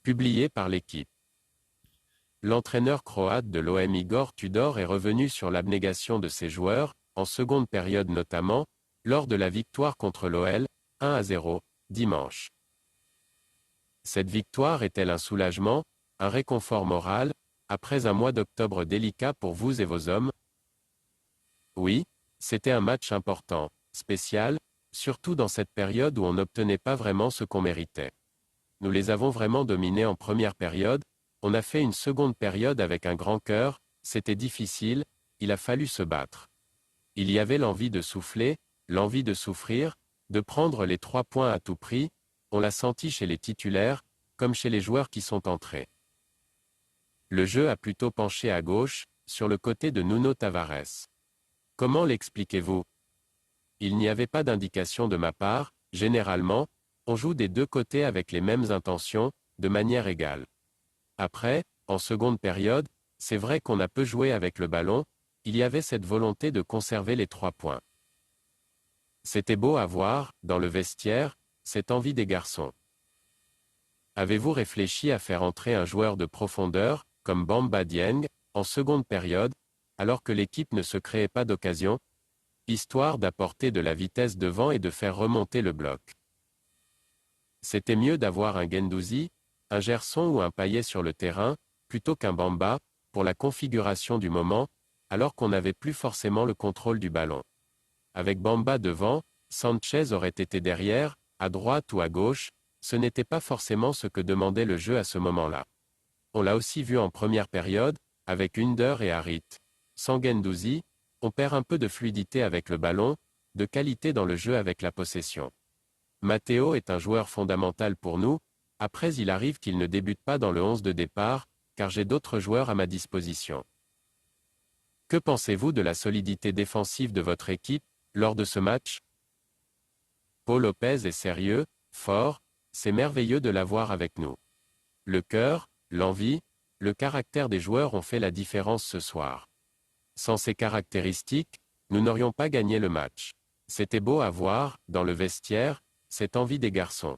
publié par l'équipe. L'entraîneur croate de l'OM Igor Tudor est revenu sur l'abnégation de ses joueurs, en seconde période notamment, lors de la victoire contre l'OL, 1-0, dimanche. Cette victoire est-elle un soulagement, un réconfort moral, après un mois d'octobre délicat pour vous et vos hommes? Oui, c'était un match important, spécial, surtout dans cette période où on n'obtenait pas vraiment ce qu'on méritait. Nous les avons vraiment dominés en première période, on a fait une seconde période avec un grand cœur, c'était difficile, il a fallu se battre. Il y avait l'envie de souffler, l'envie de souffrir, de prendre les 3 points à tout prix, on l'a senti chez les titulaires, comme chez les joueurs qui sont entrés. Le jeu a plutôt penché à gauche, sur le côté de Nuno Tavares. Comment l'expliquez-vous? Il n'y avait pas d'indication de ma part, généralement, on joue des deux côtés avec les mêmes intentions, de manière égale. Après, en seconde période, c'est vrai qu'on a peu joué avec le ballon, il y avait cette volonté de conserver les 3 points. C'était beau à voir, dans le vestiaire, cette envie des garçons. Avez-vous réfléchi à faire entrer un joueur de profondeur, comme Bamba Dieng, en seconde période, alors que l'équipe ne se créait pas d'occasion, histoire d'apporter de la vitesse devant et de faire remonter le bloc? C'était mieux d'avoir un Guendouzi, un Gerson ou un Payet sur le terrain, plutôt qu'un Bamba, pour la configuration du moment, alors qu'on n'avait plus forcément le contrôle du ballon. Avec Bamba devant, Sanchez aurait été derrière, à droite ou à gauche, ce n'était pas forcément ce que demandait le jeu à ce moment-là. On l'a aussi vu en première période, avec Under et Harit. Sans Guendouzi, on perd un peu de fluidité avec le ballon, de qualité dans le jeu avec la possession. Matteo est un joueur fondamental pour nous, après il arrive qu'il ne débute pas dans le 11 de départ, car j'ai d'autres joueurs à ma disposition. Que pensez-vous de la solidité défensive de votre équipe, lors de ce match? Paul Lopez est sérieux, fort, c'est merveilleux de l'avoir avec nous. Le cœur, l'envie, le caractère des joueurs ont fait la différence ce soir. Sans ces caractéristiques, nous n'aurions pas gagné le match. C'était beau à voir, dans le vestiaire, cette envie des garçons.